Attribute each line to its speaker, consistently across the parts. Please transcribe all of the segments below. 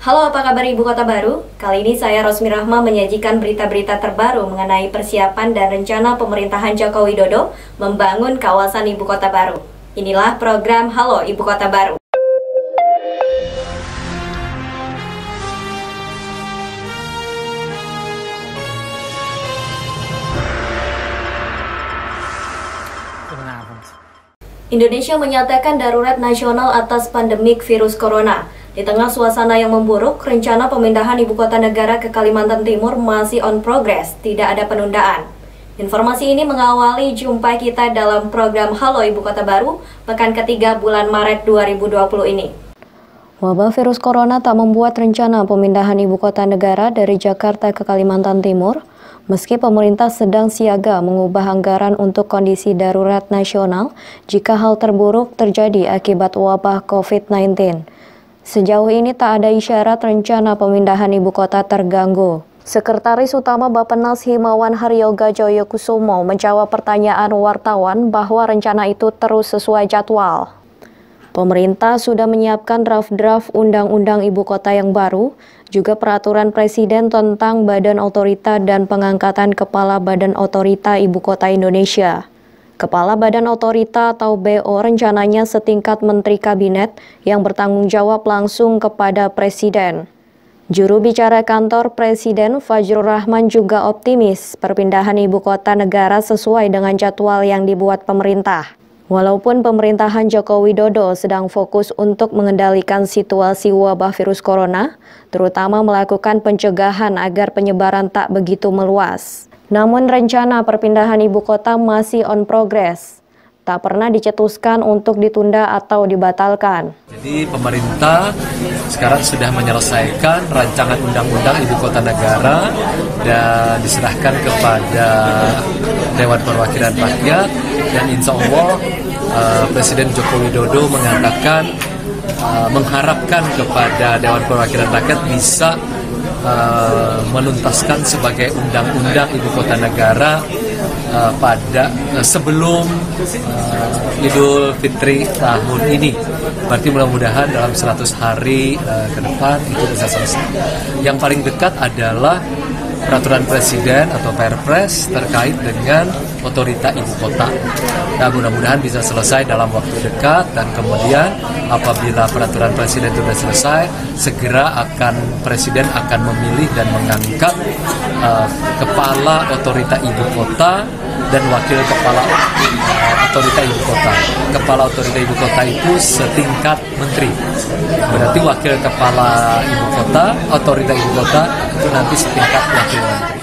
Speaker 1: Halo, apa kabar Ibu Kota Baru? Kali ini saya Rosmi Rahma menyajikan berita-berita terbaru mengenai persiapan dan rencana pemerintahan Joko Widodo membangun kawasan Ibu Kota Baru. Inilah program Halo Ibu Kota Baru. Indonesia menyatakan darurat nasional atas pandemik virus corona. Di tengah suasana yang memburuk, rencana pemindahan ibu kota negara ke Kalimantan Timur masih on progress, tidak ada penundaan. Informasi ini mengawali jumpa kita dalam program Halo Ibu Kota Baru, pekan ketiga bulan Maret 2020 ini. Wabah virus corona tak membuat rencana pemindahan ibu kota negara dari Jakarta ke Kalimantan Timur, meski pemerintah sedang siaga mengubah anggaran untuk kondisi darurat nasional jika hal terburuk terjadi akibat wabah COVID-19. Sejauh ini tak ada isyarat rencana pemindahan ibu kota terganggu. Sekretaris Utama Bappenas Himawan Haryoga Joyokusumo menjawab pertanyaan wartawan bahwa rencana itu terus sesuai jadwal. Pemerintah sudah menyiapkan draft-draft undang-undang ibu kota yang baru, juga peraturan presiden tentang Badan Otorita dan pengangkatan Kepala Badan Otorita Ibu Kota Indonesia. Kepala Badan Otorita atau BO rencananya setingkat Menteri Kabinet yang bertanggung jawab langsung kepada Presiden. Juru bicara kantor Presiden Fajrul Rahman juga optimis perpindahan ibu kota negara sesuai dengan jadwal yang dibuat pemerintah. Walaupun pemerintahan Joko Widodo sedang fokus untuk mengendalikan situasi wabah virus corona, terutama melakukan pencegahan agar penyebaran tak begitu meluas. Namun rencana perpindahan ibu kota masih on progress, tak pernah dicetuskan untuk ditunda atau dibatalkan.
Speaker 2: Jadi pemerintah sekarang sudah menyelesaikan rancangan undang-undang ibu kota negara dan diserahkan kepada Dewan Perwakilan Rakyat, dan insya Allah Presiden Joko Widodo mengatakan mengharapkan kepada Dewan Perwakilan Rakyat bisa menuntaskan sebagai undang-undang ibu kota negara pada sebelum Idul Fitri tahun ini. Berarti mudah-mudahan dalam 100 hari ke depan itu bisa selesai. Yang paling dekat adalah peraturan presiden atau Perpres terkait dengan otorita ibu kota. Nah, mudah-mudahan bisa selesai dalam waktu dekat, dan kemudian apabila peraturan presiden itu sudah selesai, segera presiden akan memilih dan mengangkat kepala otorita ibu kota dan wakil kepala otorita ibu kota. Kepala otorita ibu kota itu setingkat menteri. Berarti wakil kepala ibu kota, otorita ibu kota itu nanti setingkat wakil menteri.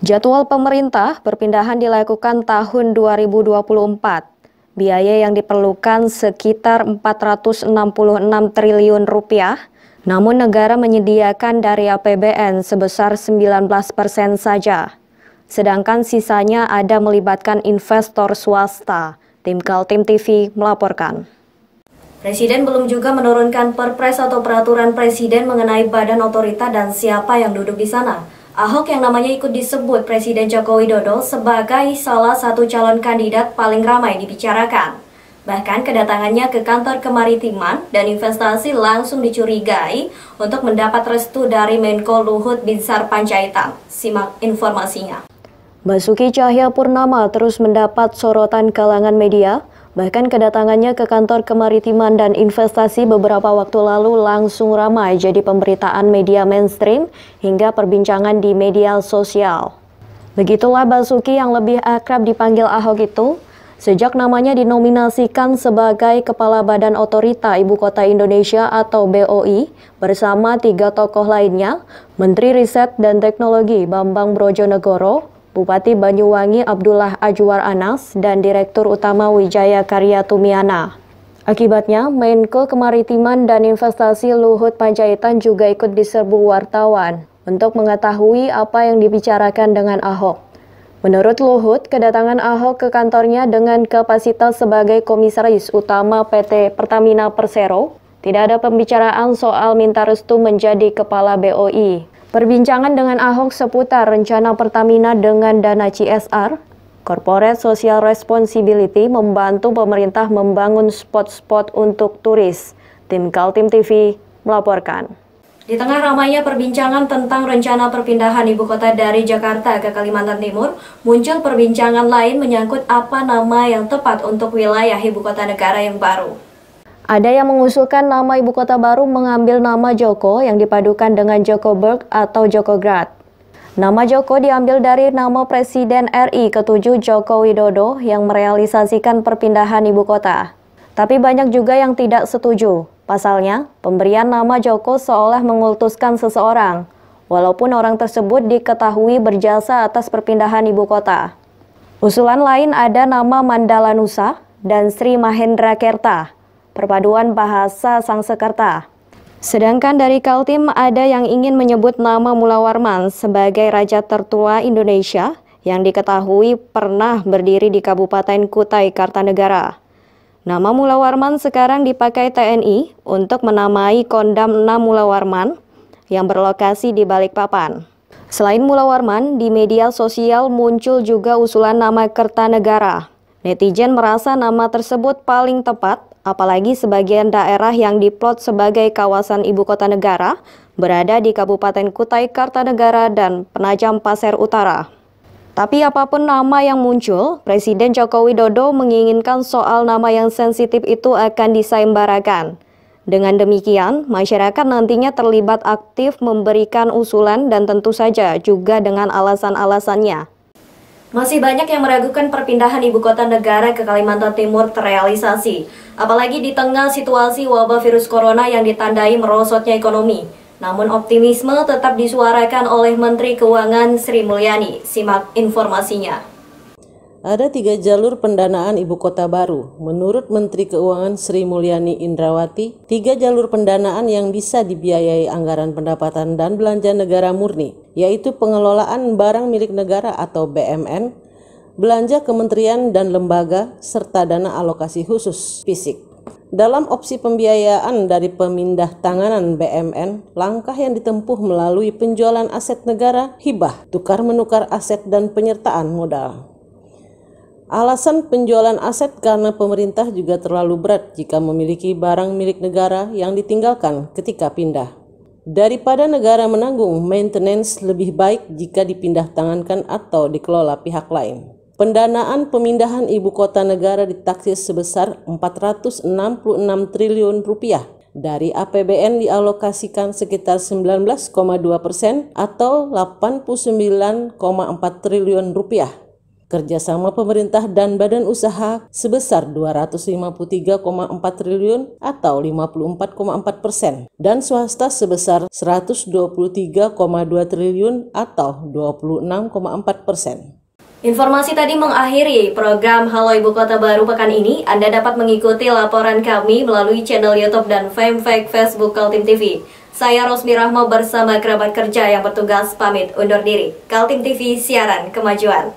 Speaker 1: Jadwal pemerintah perpindahan dilakukan tahun 2024. Biaya yang diperlukan sekitar 466 triliun rupiah. Namun negara menyediakan dari APBN sebesar 19% saja. Sedangkan sisanya ada melibatkan investor swasta. Tim Kaltim TV melaporkan. Presiden belum juga menurunkan perpres atau peraturan presiden mengenai badan otorita dan siapa yang duduk di sana. Ahok yang namanya ikut disebut Presiden Joko Widodo sebagai salah satu calon kandidat paling ramai dibicarakan. Bahkan kedatangannya ke kantor kemaritiman dan investasi langsung dicurigai untuk mendapat restu dari Menko Luhut Binsar Panjaitan. Simak informasinya. Basuki Cahayapurnama terus mendapat sorotan kalangan media. Bahkan kedatangannya ke kantor kemaritiman dan investasi beberapa waktu lalu langsung ramai jadi pemberitaan media mainstream hingga perbincangan di media sosial. Begitulah Basuki yang lebih akrab dipanggil Ahok itu, sejak namanya dinominasikan sebagai Kepala Badan Otorita Ibu Kota Indonesia atau BOI bersama 3 tokoh lainnya, Menteri Riset dan Teknologi Bambang Brojonegoro, Bupati Banyuwangi Abdullah Ajwar Anas, dan Direktur Utama Wijaya Karya Tumiana. Akibatnya, Menko Kemaritiman dan Investasi Luhut Panjaitan juga ikut diserbu wartawan untuk mengetahui apa yang dibicarakan dengan Ahok. Menurut Luhut, kedatangan Ahok ke kantornya dengan kapasitas sebagai Komisaris Utama PT Pertamina Persero, tidak ada pembicaraan soal minta restu menjadi Kepala BOI. Perbincangan dengan Ahok seputar rencana Pertamina dengan dana CSR, Corporate Social Responsibility, membantu pemerintah membangun spot-spot untuk turis. Tim Kaltim TV melaporkan. Di tengah ramainya perbincangan tentang rencana perpindahan ibu kota dari Jakarta ke Kalimantan Timur, muncul perbincangan lain menyangkut apa nama yang tepat untuk wilayah ibu kota negara yang baru. Ada yang mengusulkan nama ibu kota baru mengambil nama Joko yang dipadukan dengan Jokoberg atau Jokograd. Nama Joko diambil dari nama Presiden RI ke-7 Joko Widodo yang merealisasikan perpindahan ibu kota. Tapi banyak juga yang tidak setuju. Pasalnya, pemberian nama Joko seolah mengultuskan seseorang, walaupun orang tersebut diketahui berjasa atas perpindahan ibu kota. Usulan lain ada nama Mandala Nusa dan Sri Mahendra Kerta, perpaduan bahasa Sangsekerta. Sedangkan dari Kaltim ada yang ingin menyebut nama Mula Warman sebagai raja tertua Indonesia yang diketahui pernah berdiri di Kabupaten Kutai Kartanegara. Nama Mula Warman sekarang dipakai TNI untuk menamai Kondam 6 Mula Warman yang berlokasi di Balikpapan. Selain Mula Warman, di media sosial muncul juga usulan nama Kertanegara. Netizen merasa nama tersebut paling tepat, apalagi sebagian daerah yang diplot sebagai kawasan ibu kota negara berada di Kabupaten Kutai Kartanegara dan Penajam Pasir Utara. Tapi apapun nama yang muncul, Presiden Joko Widodo menginginkan soal nama yang sensitif itu akan disaimbarakan. Dengan demikian, masyarakat nantinya terlibat aktif memberikan usulan dan tentu saja juga dengan alasan-alasannya. Masih banyak yang meragukan perpindahan ibu kota negara ke Kalimantan Timur terrealisasi, apalagi di tengah situasi wabah virus corona yang ditandai merosotnya ekonomi. Namun optimisme tetap disuarakan oleh Menteri Keuangan Sri Mulyani. Simak informasinya.
Speaker 3: Ada 3 jalur pendanaan ibu kota baru. Menurut Menteri Keuangan Sri Mulyani Indrawati, 3 jalur pendanaan yang bisa dibiayai anggaran pendapatan dan belanja negara murni, yaitu pengelolaan barang milik negara atau BMN, belanja kementerian dan lembaga, serta dana alokasi khusus fisik. Dalam opsi pembiayaan dari pemindah tanganan BMN, langkah yang ditempuh melalui penjualan aset negara, hibah, tukar-menukar aset dan penyertaan modal. Alasan penjualan aset karena pemerintah juga terlalu berat jika memiliki barang milik negara yang ditinggalkan ketika pindah. Daripada negara menanggung maintenance, lebih baik jika dipindah tangankan atau dikelola pihak lain. Pendanaan pemindahan ibu kota negara ditaksir sebesar 466 triliun rupiah. Dari APBN dialokasikan sekitar 19,2% atau 89,4 triliun rupiah. Kerjasama pemerintah dan badan usaha sebesar 253,4 triliun atau 54,4% dan swasta sebesar 123,2 triliun atau 26,4%.
Speaker 1: Informasi tadi mengakhiri program Halo Ibu Kota Baru pekan ini. Anda dapat mengikuti laporan kami melalui channel YouTube dan fanpage Facebook Kaltim TV. Saya Rosmi Rahma bersama kerabat kerja yang bertugas pamit undur diri. Kaltim TV, siaran kemajuan.